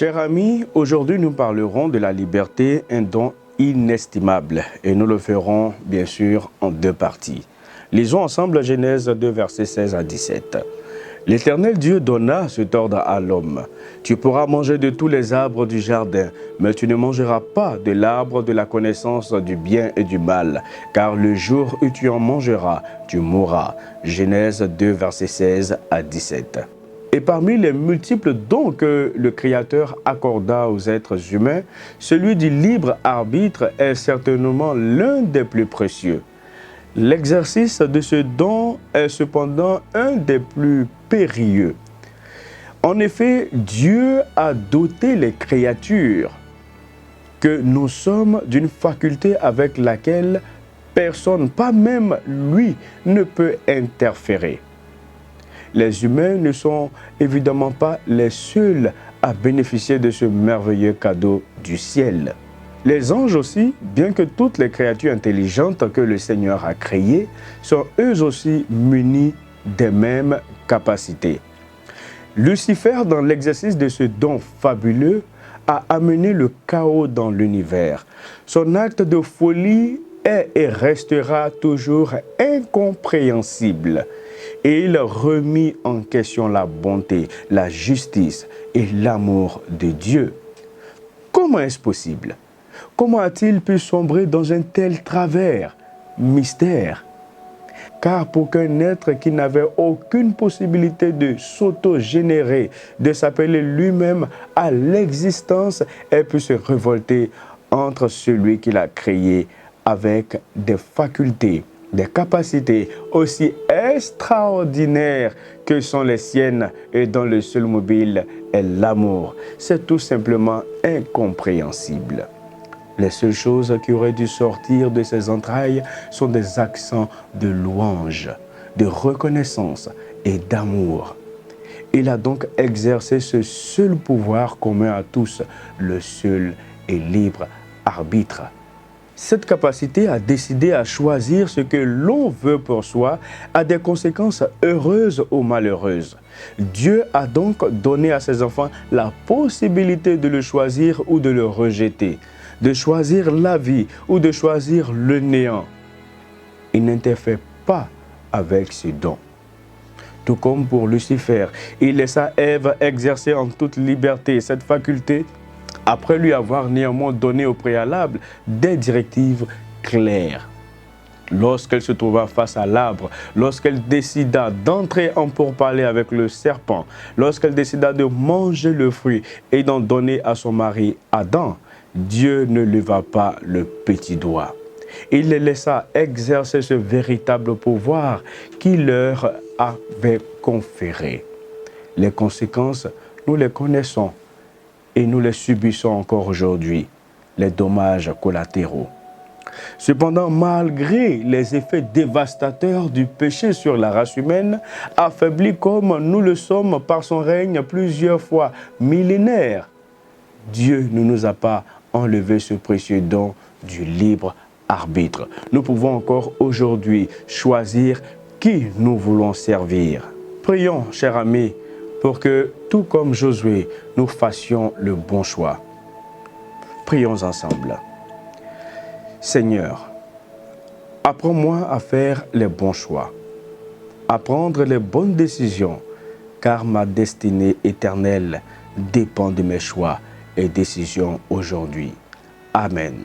Chers amis, aujourd'hui nous parlerons de la liberté, un don inestimable, et nous le ferons bien sûr en deux parties. Lisons ensemble Genèse 2, versets 16 à 17. L'Éternel Dieu donna cet ordre à l'homme. Tu pourras manger de tous les arbres du jardin, mais tu ne mangeras pas de l'arbre de la connaissance du bien et du mal, car le jour où tu en mangeras, tu mourras. Genèse 2, versets 16 à 17. Et parmi les multiples dons que le Créateur accorda aux êtres humains, celui du libre arbitre est certainement l'un des plus précieux. L'exercice de ce don est cependant un des plus périlleux. En effet, Dieu a doté les créatures que nous sommes d'une faculté avec laquelle personne, pas même lui, ne peut interférer. Les humains ne sont évidemment pas les seuls à bénéficier de ce merveilleux cadeau du ciel. Les anges aussi, bien que toutes les créatures intelligentes que le Seigneur a créées, sont eux aussi munis des mêmes capacités. Lucifer, dans l'exercice de ce don fabuleux, a amené le chaos dans l'univers. Son acte de folie est et restera toujours incompréhensible. Et il remit en question la bonté, la justice et l'amour de Dieu. Comment est-ce possible? Comment a-t-il pu sombrer dans un tel travers? Mystère. Car pour qu'un être qui n'avait aucune possibilité de s'auto-générer, de s'appeler lui-même à l'existence, ait pu se révolter entre celui qui l'a créé avec des facultés, des capacités aussi extraordinaires que sont les siennes et dont le seul mobile est l'amour. C'est tout simplement incompréhensible. Les seules choses qui auraient dû sortir de ses entrailles sont des accents de louange, de reconnaissance et d'amour. Il a donc exercé ce seul pouvoir commun à tous, le seul et libre arbitre. Cette capacité à décider, à choisir ce que l'on veut pour soi a des conséquences heureuses ou malheureuses. Dieu a donc donné à ses enfants la possibilité de le choisir ou de le rejeter, de choisir la vie ou de choisir le néant. Il n'interfère pas avec ce don. Tout comme pour Lucifer, il laissa Ève exercer en toute liberté cette faculté après lui avoir néanmoins donné au préalable des directives claires. Lorsqu'elle se trouva face à l'arbre, lorsqu'elle décida d'entrer en pourparlers avec le serpent, lorsqu'elle décida de manger le fruit et d'en donner à son mari Adam, Dieu ne leva pas le petit doigt. Il les laissa exercer ce véritable pouvoir qu'il leur avait conféré. Les conséquences, nous les connaissons et nous les subissons encore aujourd'hui, les dommages collatéraux. Cependant, malgré les effets dévastateurs du péché sur la race humaine, affaiblie comme nous le sommes par son règne plusieurs fois millénaire, Dieu ne nous a pas enlevé ce précieux don du libre arbitre. Nous pouvons encore aujourd'hui choisir qui nous voulons servir. Prions, chers amis, pour que, tout comme Josué, nous fassions le bon choix. Prions ensemble. Seigneur, apprends-moi à faire les bons choix, à prendre les bonnes décisions, car ma destinée éternelle dépend de mes choix et décisions aujourd'hui. Amen.